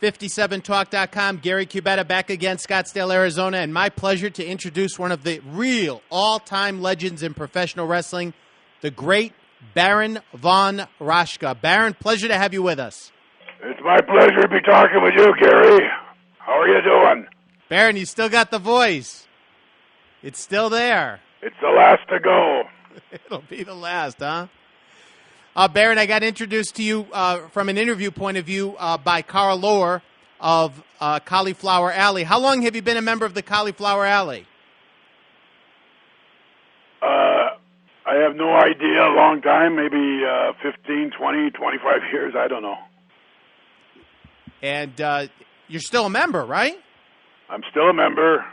57talk.com. Gary Cubetta back again, Scottsdale, Arizona, and my pleasure to introduce one of the real all-time legends in professional wrestling, the great Baron von Raschke. Baron, pleasure to have you with us. It's my pleasure to be talking with you, Gary. How are you doing? Baron, you still got the voice. It's still there. It's the last to go. It'll be the last, huh? Baron, I got introduced to you from an interview point of view by Carl Lohr of Cauliflower Alley. How long have you been a member of the Cauliflower Alley? I have no idea. A long time, maybe 15, 20, 25 years. I don't know. And you're still a member, right? I'm still a member.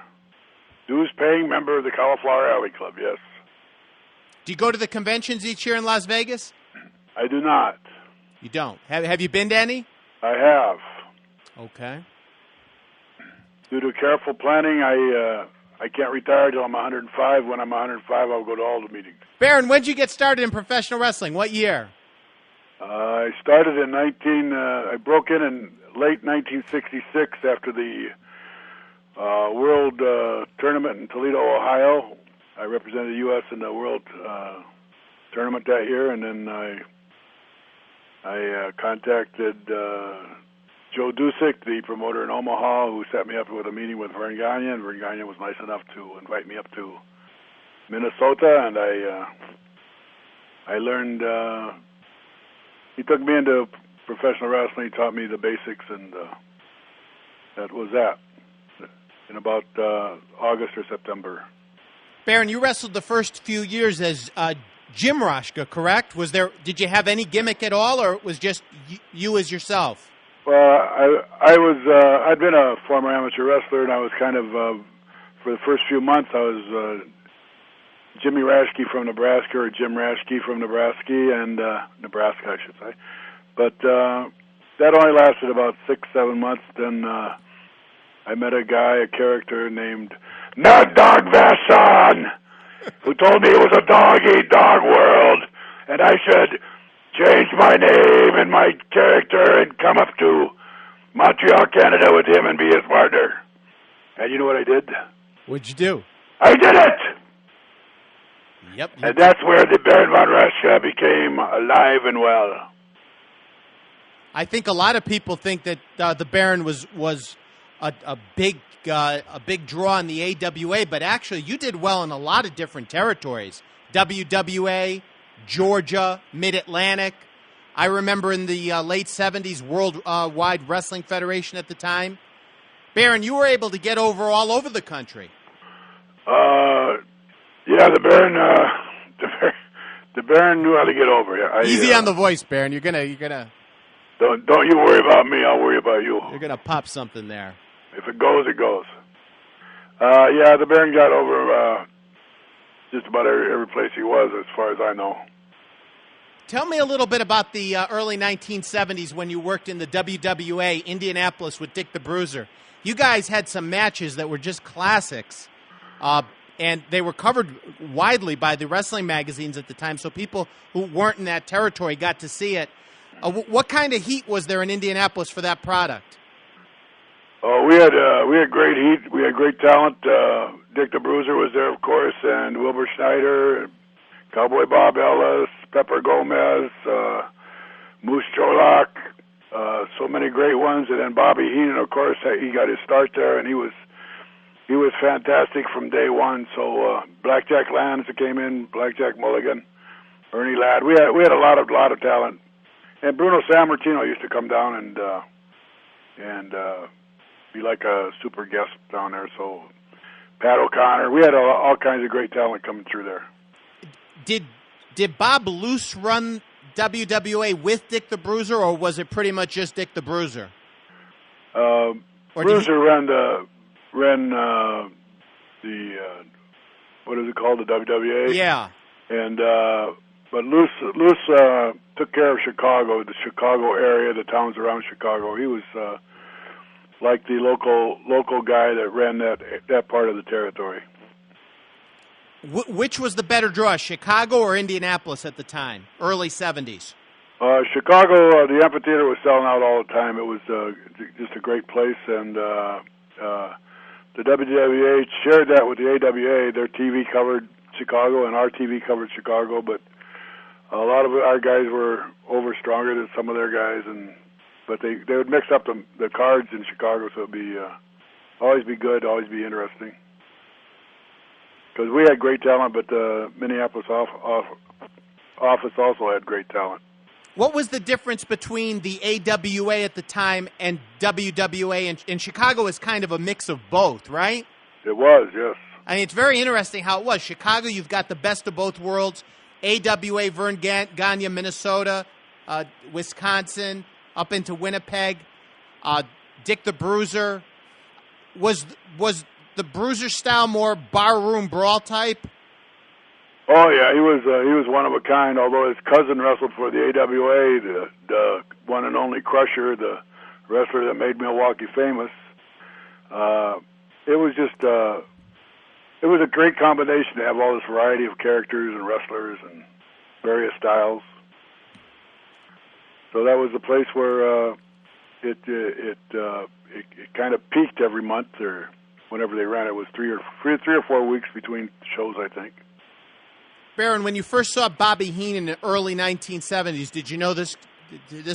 Dues-paying member of the Cauliflower Alley Club, yes. Do you go to the conventions each year in Las Vegas? I do not. You don't? Have you been to any? I have. Okay. Due to careful planning, I can't retire until I'm 105. When I'm 105, I'll go to all the meetings. Baron, when did you get started in professional wrestling? What year? I started in I broke in late 1966 after the World Tournament in Toledo, Ohio. I represented the U.S. in the World Tournament that year, and then I contacted Joe Dusick, the promoter in Omaha, who set me up with a meeting with Vern Gagne, and Vern Gagne was nice enough to invite me up to Minnesota, and I learned. He took me into professional wrestling. He taught me the basics, and that was that. In about August or September. Baron, you wrestled the first few years as Jim Raschke, correct? Did you have any gimmick at all, or it was just you as yourself? Well, I'd been a former amateur wrestler, and I was kind of for the first few months I was Jimmy Raschke from Nebraska, or Jim Raschke from Nebraska, and Nebraska, I should say. But that only lasted about 6-7 months. Then I met a character named Mad Dog Vasson, who told me it was a dog-eat-dog world, and I should change my name and my character and come up to Montreal, Canada with him and be his partner. And you know what I did? What'd you do? I did it! Yep. And that's where the Baron von Raschke became alive and well. I think a lot of people think that the Baron was a big draw in the AWA, but actually you did well in a lot of different territories. WWA, Georgia, Mid-Atlantic. I remember in the late 70s, Worldwide Wrestling Federation at the time. Baron, you were able to get all over the country. Yeah, the Baron knew how to get over. Yeah, Easy on the voice, Baron. You're gonna. Don't you worry about me. I'll worry about you. You're gonna pop something there. If it goes, it goes. Yeah, the Baron got over just about every place he was, as far as I know. Tell me a little bit about the early 1970s when you worked in the WWA, Indianapolis, with Dick the Bruiser. You guys had some matches that were just classics, and they were covered widely by the wrestling magazines at the time, so people who weren't in that territory got to see it. What kind of heat was there in Indianapolis for that product? Oh, we had great heat. We had great talent. Dick the Bruiser was there, of course, and Wilbur Schneider, Cowboy Bob Ellis, Pepper Gomez, Moose Cholak, so many great ones. And then Bobby Heenan, of course, he got his start there, and he was fantastic from day one. So Blackjack Lanza came in, Blackjack Mulligan, Ernie Ladd. We had a lot of talent. And Bruno Sammartino used to come down and be like a super guest down there. So Pat O'Connor, we had all kinds of great talent coming through there. Did Bob Luce run WWA with Dick the Bruiser, or was it pretty much just Dick the Bruiser? Bruiser ran the what is it called, the WWA? Yeah. And but Luce took care of Chicago, the Chicago area, the towns around Chicago. He was like the local guy that ran that part of the territory. Which was the better draw, Chicago or Indianapolis at the time, early 70s? Chicago, the amphitheater was selling out all the time. It was just a great place, and the WWA shared that with the AWA. Their TV covered Chicago, and our TV covered Chicago, but a lot of our guys were over stronger than some of their guys, but they would mix up the cards in Chicago, so it'd be always be good, always be interesting. Because we had great talent, but the Minneapolis office also had great talent. What was the difference between the AWA at the time and WWA? In Chicago is kind of a mix of both, right? It was, yes. I mean, it's very interesting how it was. Chicago, you've got the best of both worlds. AWA, Vern Gagne, Minnesota, Wisconsin, up into Winnipeg. Dick the Bruiser. Was the Bruiser style more barroom brawl type? Oh yeah, he was one of a kind. Although his cousin wrestled for the AWA, the one and only Crusher, the wrestler that made Milwaukee famous. It was just it was a great combination to have all this variety of characters and wrestlers and various styles. So that was the place where it kind of peaked every month, or whenever they ran it. Was three or 4 weeks between shows, I think. Baron, when you first saw Bobby Heenan in the early 1970s, did you know this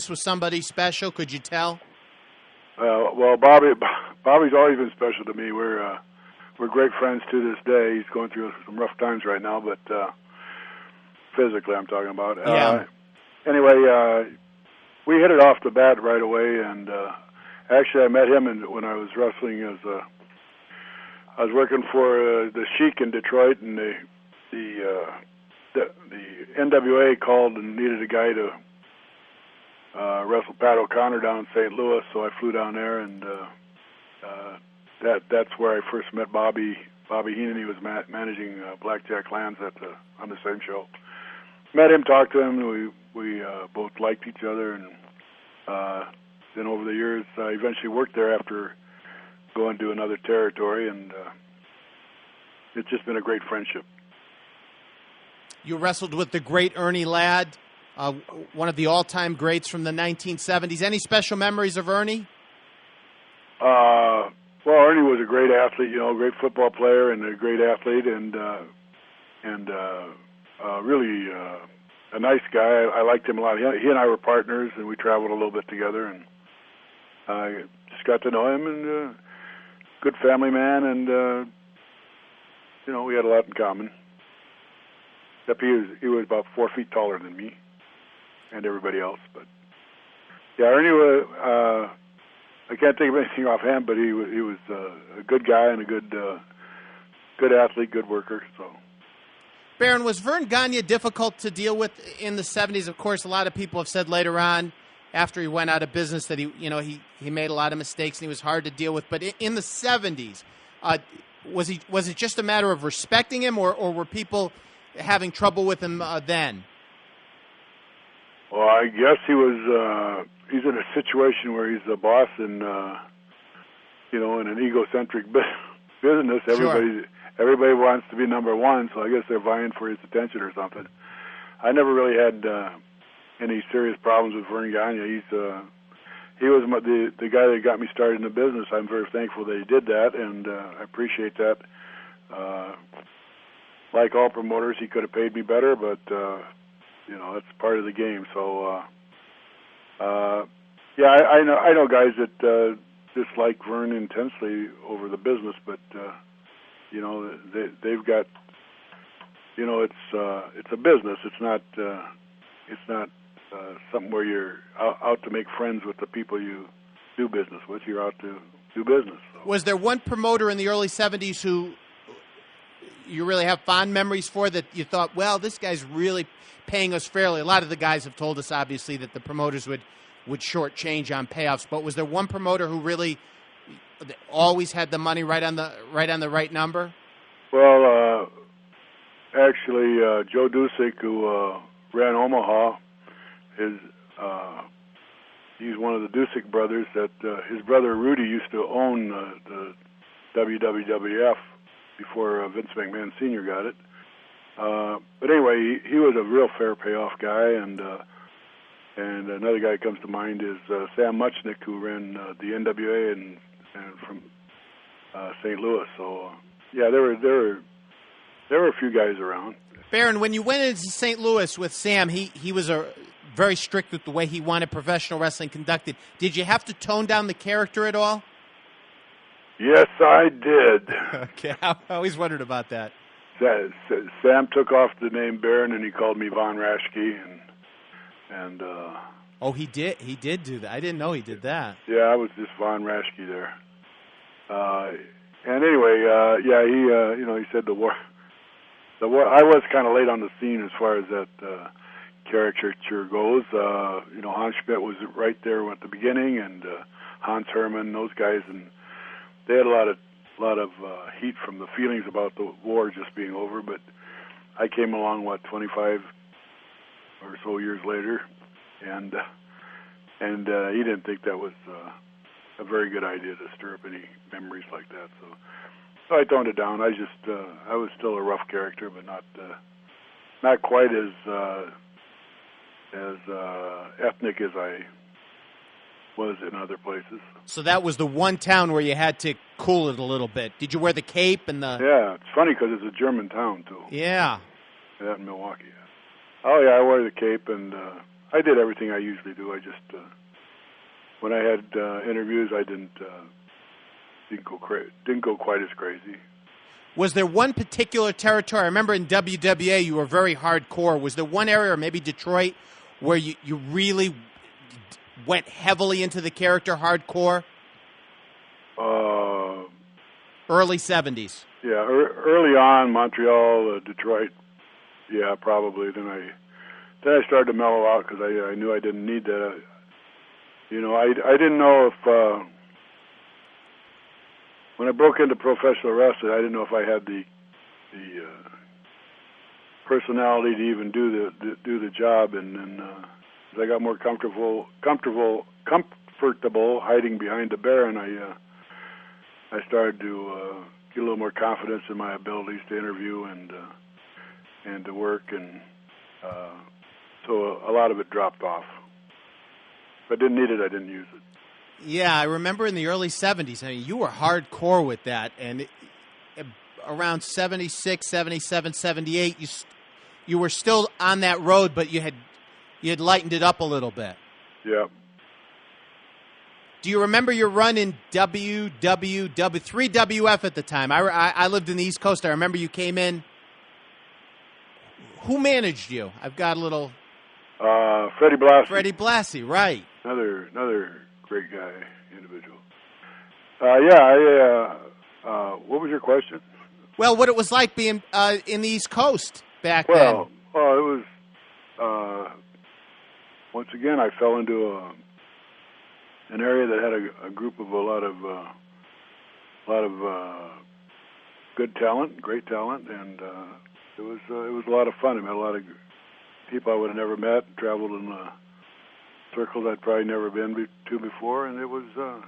was somebody special? Could you tell? Well, Bobby's always been special to me. We're great friends to this day. He's going through some rough times right now, but physically, I'm talking about. Yeah. Anyway, we hit it off the bat right away, and actually, I met him when I was wrestling I was working for the Sheik in Detroit, and the NWA called and needed a guy to wrestle Pat O'Connor down in St. Louis, so I flew down there, and that's where I first met Bobby Heenan. He was managing Blackjack Lands on the same show. Met him, talked to him, and we both liked each other, and then over the years, I eventually worked there after going to another territory, and it's just been a great friendship. You wrestled with the great Ernie Ladd, one of the all-time greats from the 1970s. Any special memories of Ernie? Well, Ernie was a great athlete, great football player and a great athlete, and really a nice guy. I liked him a lot. He and I were partners, and we traveled a little bit together, and I just got to know him, and good family man, and we had a lot in common. Except he was about 4 feet taller than me and everybody else. But yeah, Ernie was, I can't think of anything offhand, but he was a good guy and a good athlete, good worker. So, Baron, was Vern Gagne difficult to deal with in the 70s? Of course, a lot of people have said later on, after he went out of business, that he made a lot of mistakes and he was hard to deal with. But in the 70s, was it just a matter of respecting him, or were people having trouble with him then? Well, I guess he's in a situation where he's the boss in in an egocentric business. Everybody wants to be number one, so I guess they're vying for his attention or something. I never really had any serious problems with Vern Gagne. He was the guy that got me started in the business. I'm very thankful that he did that, and I appreciate that. Like all promoters, he could have paid me better, but that's part of the game. So, I know guys that dislike Vern intensely over the business, but they've got it's a business. It's not something where you're out to make friends with the people you do business with. You're out to do business. So. Was there one promoter in the early 70s who you really have fond memories for, that you thought, well, this guy's really paying us fairly? A lot of the guys have told us, obviously, that the promoters would shortchange on payoffs. But was there one promoter who really always had the money right on the right number? Well, actually, Joe Dusick, who ran Omaha, he's one of the Dusick brothers. That his brother Rudy used to own the WWF before Vince McMahon Sr. got it. But anyway, he was a real fair payoff guy, and And another guy that comes to mind is Sam Muchnick, who ran the NWA and from St. Louis. So yeah, there were a few guys around. Baron, when you went into St. Louis with Sam, he was very strict with the way he wanted professional wrestling conducted. Did you have to tone down the character at all? Yes, I did. Okay, I always wondered about that. Sam took off the name Baron, and he called me Von Raschke, and oh, he did do that. I didn't know he did that. Yeah, I was just Von Raschke there. And anyway, he said the war. I was kind of late on the scene as far as that caricature goes. Hans Schmidt was right there at the beginning, and Hans Herman, those guys, and they had a lot of heat from the feelings about the war just being over. But I came along 25 or so years later, and he didn't think that was a very good idea to stir up any memories like that. So I toned it down. I was still a rough character, but not quite as ethnic as I was in other plays. So that was the one town where you had to cool it a little bit. Did you wear the cape and the... Yeah, it's funny because it's a German town, too. Yeah. That in Milwaukee. Oh, yeah, I wore the cape, and I did everything I usually do. I just... when I had interviews, I didn't go quite as crazy. Was there one particular territory? I remember in WWA you were very hardcore. Was there one area, or maybe Detroit, where you really went heavily into the character hardcore? Early 70s. Yeah, early on, Montreal, Detroit. Yeah, probably. Then I started to mellow out because I knew I didn't need that. I didn't know if when I broke into professional wrestling, I didn't know if I had the personality to even do the job, and as I got more comfortable hiding behind the Baron, I started to get a little more confidence in my abilities to interview and to work, and so a lot of it dropped off. If I didn't need it, I didn't use it. Yeah, I remember in the early 70s, I mean, you were hardcore with that, and around 76, 77, 78, you were still on that road, but you had lightened it up a little bit. Yeah. Do you remember your run in WWW, 3WF at the time? I lived in the East Coast. I remember you came in. Who managed you? I've got a little... Freddie Blassie. Freddie Blassie, right. Another great guy, individual. What was your question? Well, what it was like being in the East Coast back then. Well, it was... once again, I fell into an area that had a group of a lot of good talent, great talent, and it was a lot of fun. I met a lot of people I would have never met, traveled in circles I'd probably never been to before, and it was fun.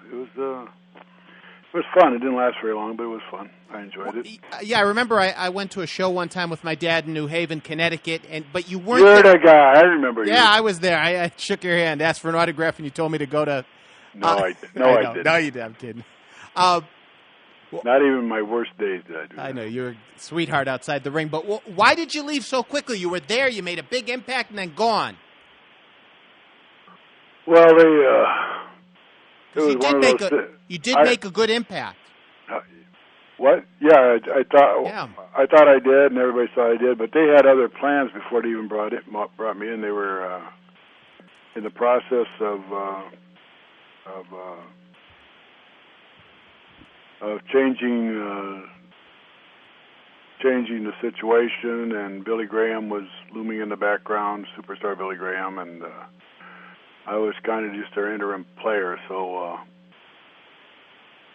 It didn't last very long, but it was fun. I enjoyed it. Yeah, I remember I went to a show one time with my dad in New Haven, Connecticut, but you weren't. You're the guy. I remember you. Yeah, I was there. I shook your hand, asked for an autograph, and you told me to go to... I didn't. No, you did. I'm kidding. Not even my worst days did I do that. I know. You're a sweetheart outside the ring, but why did you leave so quickly? You were there, you made a big impact, and then gone. Well, you did make a good impact. What? Yeah, I thought. Yeah. I thought I did, and everybody thought I did. But they had other plans before they even brought me in. They were in the process of changing the situation, and Billy Graham was looming in the background, superstar Billy Graham, and I was kind of just their interim player, so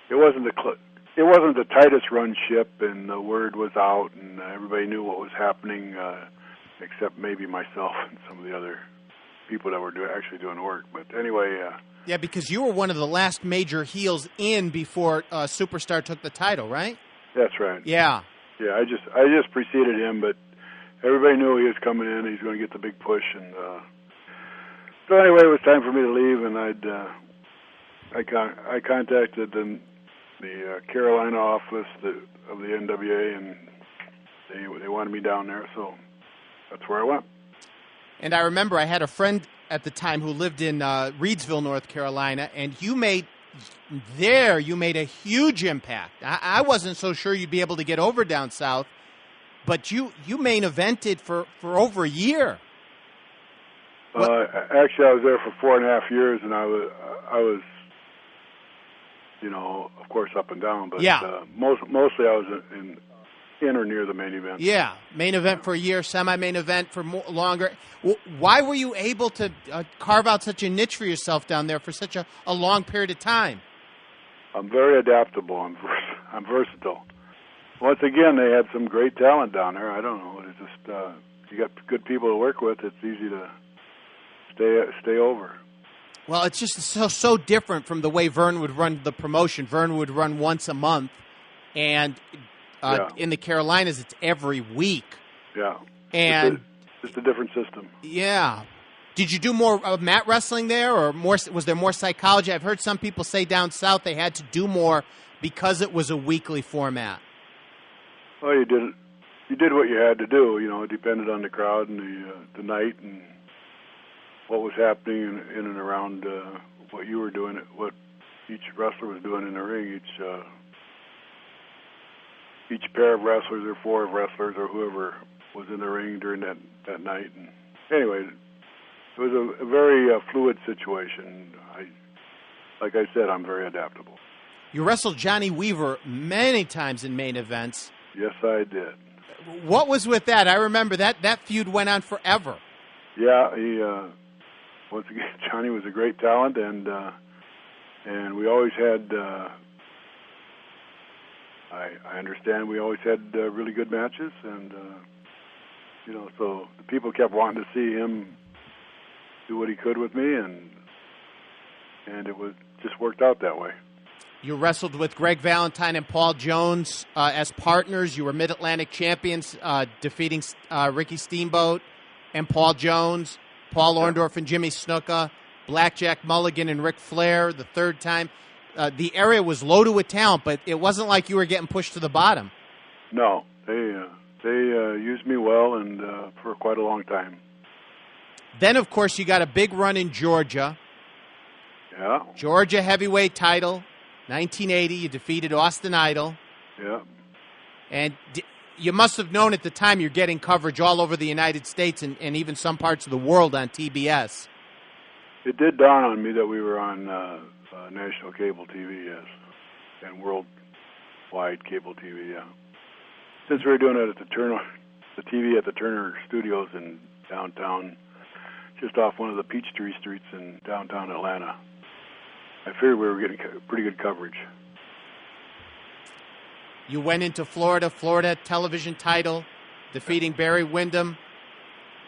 it wasn't the tightest run ship, and the word was out, and everybody knew what was happening, except maybe myself and some of the other people that were actually doing the work. But anyway. Yeah, because you were one of the last major heels in before Superstar took the title, right? That's right. Yeah. Yeah, I just preceded him, but everybody knew he was coming in. He's going to get the big push, and So anyway, it was time for me to leave, and I contacted the Carolina office of the NWA, and they wanted me down there, so that's where I went. And I remember I had a friend at the time who lived in Reidsville, North Carolina, and you made a huge impact. I wasn't so sure you'd be able to get over down south, but you main evented for over a year. Actually, I was there for 4.5 years, and I was, of course, up and down, but mostly I was in or near the main event. Yeah, main event for a year, semi-main event for longer. Why were you able to carve out such a niche for yourself down there for such a long period of time? I'm very adaptable. I'm versatile. Once again, they had some great talent down there. I don't know. It's just you got good people to work with. It's easy to stay over. Well, it's just so different from the way Vern would run the promotion. Vern would run once a month, and in the Carolinas, it's every week. Yeah, and just a different system. Yeah. Did you do more mat wrestling there, or was there more psychology? I've heard some people say down south they had to do more because it was a weekly format. Well, you did what you had to do. It depended on the crowd and the night and what was happening in and around what you were doing, what each wrestler was doing in the ring. Each pair of wrestlers or four of wrestlers or whoever was in the ring during that night. And anyway, it was a very fluid situation. Like I said, I'm very adaptable. You wrestled Johnny Weaver many times in main events. Yes, I did. What was with that? I remember that feud went on forever. Yeah, once again, Johnny was a great talent, and we always had. I understand we always had really good matches, and so the people kept wanting to see him do what he could with me, and it was just worked out that way. You wrestled with Greg Valentine and Paul Jones as partners. You were Mid-Atlantic champions, defeating Ricky Steamboat and Paul Jones, Paul Orndorff and Jimmy Snuka, Blackjack Mulligan and Ric Flair the third time. The area was loaded with talent, but it wasn't like you were getting pushed to the bottom. No, they used me well and for quite a long time. Then, of course, you got a big run in Georgia. Yeah. Georgia heavyweight title. 1980, you defeated Austin Idol. Yeah. And you must have known at the time you're getting coverage all over the United States and even some parts of the world on TBS. It did dawn on me that we were on national cable TV, yes, and worldwide cable TV, yeah. Since we were doing it at the TV at the Turner Studios in downtown, just off one of the Peachtree Streets in downtown Atlanta. I figured we were getting pretty good coverage. You went into Florida television title, defeating Barry Windham.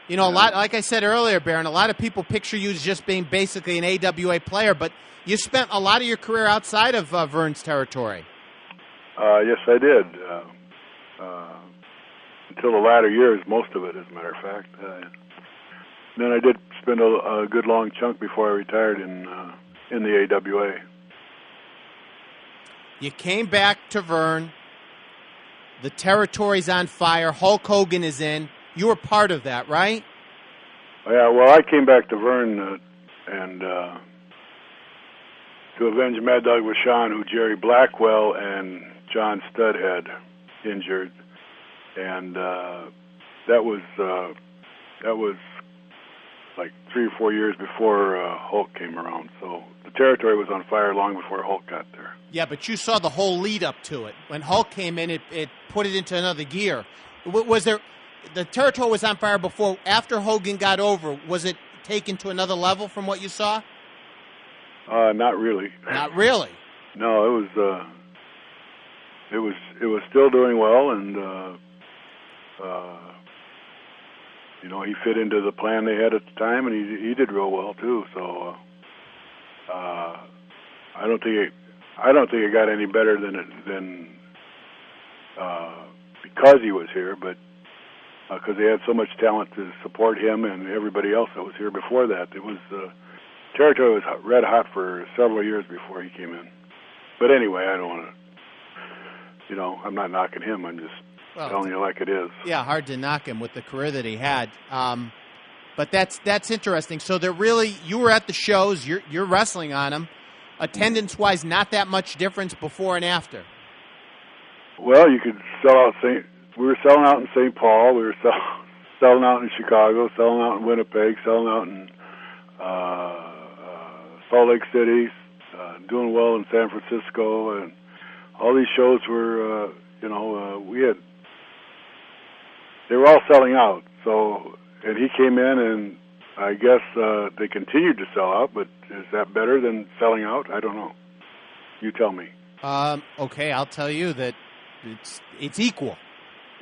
A lot, like I said earlier, Baron, a lot of people picture you as just being basically an AWA player, but you spent a lot of your career outside of Vern's territory. Yes, I did. Until the latter years, most of it, as a matter of fact. Then I did spend a good long chunk before I retired in the AWA. You came back to Vern. The territory's on fire. Hulk Hogan is in. You were part of that, right? Yeah, well, I came back to Vern and to avenge Mad Dog Vachon, who Jerry Blackwell and John Studd had injured, and that was like 3 or 4 years before Hulk came around. So the territory was on fire long before Hulk got there. Yeah, but you saw the whole lead up to it. When Hulk came in, it put it into another gear. Was there? The territory was on fire before. After Hogan got over, was it taken to another level from what you saw? Not really. Not really. No, it was still doing well, and he fit into the plan they had at the time, and he did real well too. So I don't think it got any better than because he was here, but because they had so much talent to support him and everybody else that was here before that. It was territory was red hot for several years before he came in. But anyway, I don't want to, I'm not knocking him. I'm just telling you like it is. Yeah, hard to knock him with the career that he had. But that's interesting. So you were at the shows. You're wrestling on them. Attendance-wise, not that much difference before and after. Well, you could sell out we were selling out in St. Paul. We were selling out in Chicago, selling out in Winnipeg, selling out in Salt Lake City, doing well in San Francisco, and all these shows were, they were all selling out. So, and he came in, and I guess they continued to sell out. But is that better than selling out? I don't know. You tell me. Okay, I'll tell you that it's equal.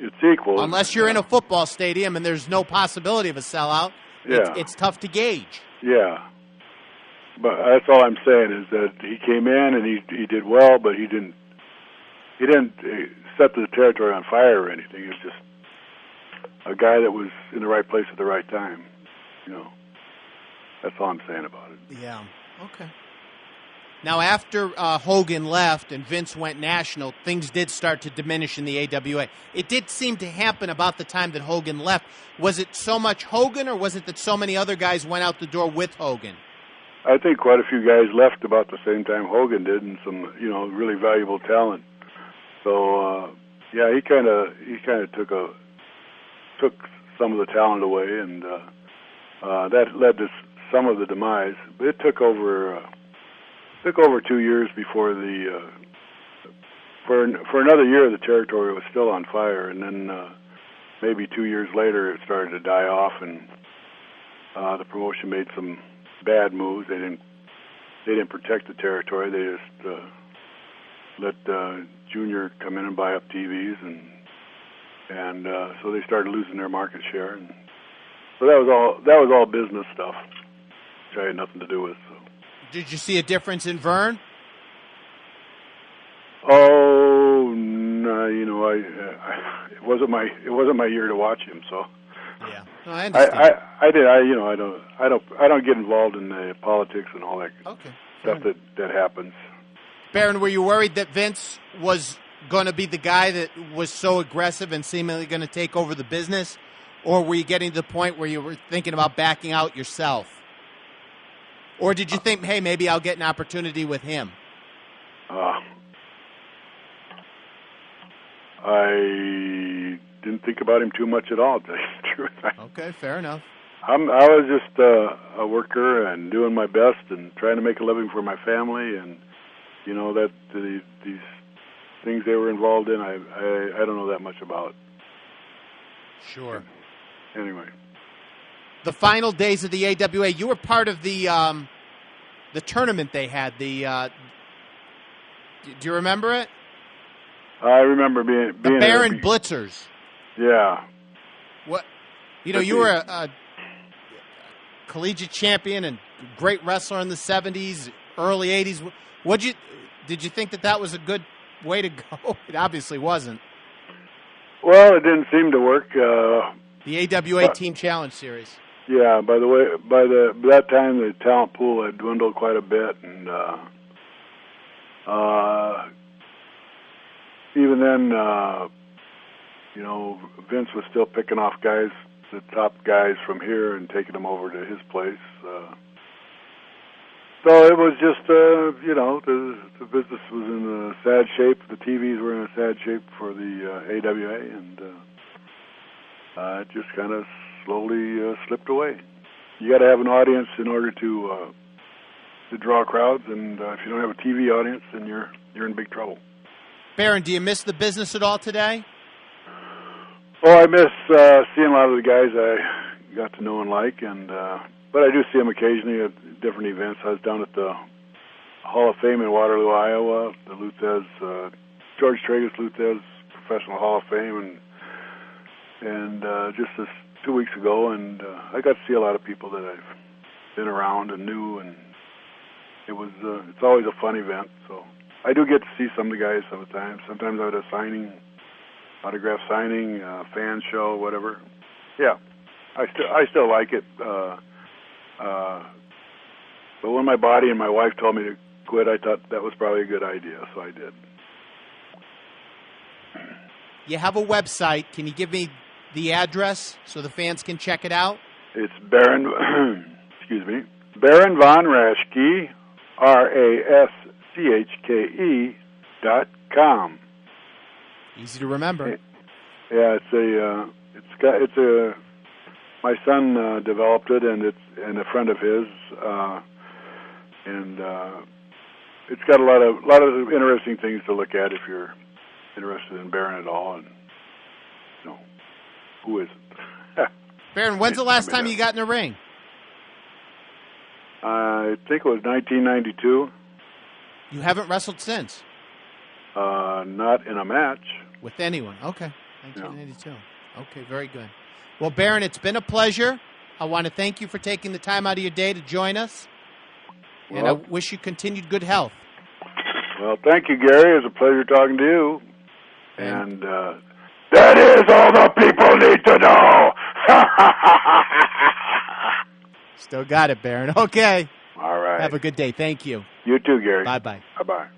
It's equal. Unless you're in a football stadium and there's no possibility of a sellout, it's tough to gauge. Yeah. But that's all I'm saying is that he came in and he did well, but he didn't set the territory on fire or anything. He was just a guy that was in the right place at the right time. That's all I'm saying about it. Yeah. Okay. Now, after Hogan left and Vince went national, things did start to diminish in the AWA. It did seem to happen about the time that Hogan left. Was it so much Hogan, or was it that so many other guys went out the door with Hogan? I think quite a few guys left about the same time Hogan did, and some really valuable talent. So he kind of took some of the talent away, and that led to some of the demise. But it took over 2 years before for another year the territory was still on fire, and then maybe 2 years later it started to die off, and the promotion made some bad moves. They didn't protect the territory. They just let Junior come in and buy up TVs, and so they started losing their market share, and so that was all business stuff, which I had nothing to do with. So. Did you see a difference in Vern? Oh, no, it wasn't my year to watch him. So yeah, no, I understand. I don't get involved in the politics and all that stuff that happens. Baron, were you worried that Vince was going to be the guy that was so aggressive and seemingly going to take over the business, or were you getting to the point where you were thinking about backing out yourself? Or did you think, hey, maybe I'll get an opportunity with him? I didn't think about him too much at all, to tell you the truth. Okay, fair enough. I was just a worker and doing my best and trying to make a living for my family, and that these things they were involved in, I don't know that much about. Sure. Anyway. The final days of the AWA, you were part of the tournament they had. Do you remember it? I remember being the Baron Blitzers. Yeah. What? You were a collegiate champion and great wrestler in the 70s, early 80s. Did you think that was a good way to go? It obviously wasn't. Well, it didn't seem to work. The AWA Team Challenge Series. Yeah, by that time the talent pool had dwindled quite a bit, and even then, Vince was still picking off guys, the top guys from here, and taking them over to his place. So it was just, the business was in a sad shape. The TVs were in a sad shape for the AWA, and it just kind of slowly slipped away. You got to have an audience in order to draw crowds, and if you don't have a TV audience, then you're in big trouble. Baron, do you miss the business at all today? Oh, I miss seeing a lot of the guys I got to know and like, and but I do see them occasionally at different events. I was down at the Hall of Fame in Waterloo, Iowa, the Luthez, George Tragus Luthez Professional Hall of Fame, and just 2 weeks ago, and I got to see a lot of people that I've been around and knew, and it's always a fun event. So I do get to see some of the guys sometimes. Sometimes I would have autograph signing, fan show, whatever. Yeah, I still like it. But when my body and my wife told me to quit, I thought that was probably a good idea, so I did. You have a website. Can you give me the address so the fans can check it out? It's Baron, excuse me, Baron von Raschke, RASCHKE.com. Easy to remember. Yeah, my son developed it, and a friend of his, and it's got a lot of interesting things to look at if you're interested in Baron at all. And who isn't? Baron, when's the last time you got in the ring? I think it was 1992. You haven't wrestled since? Not in a match. With anyone? Okay. 1992. No. Okay, very good. Well, Baron, it's been a pleasure. I want to thank you for taking the time out of your day to join us. And I wish you continued good health. Well, thank you, Gary. It was a pleasure talking to you. And that is all the people need to know. Still got it, Baron. Okay. All right. Have a good day. Thank you. You too, Gary. Bye-bye. Bye-bye.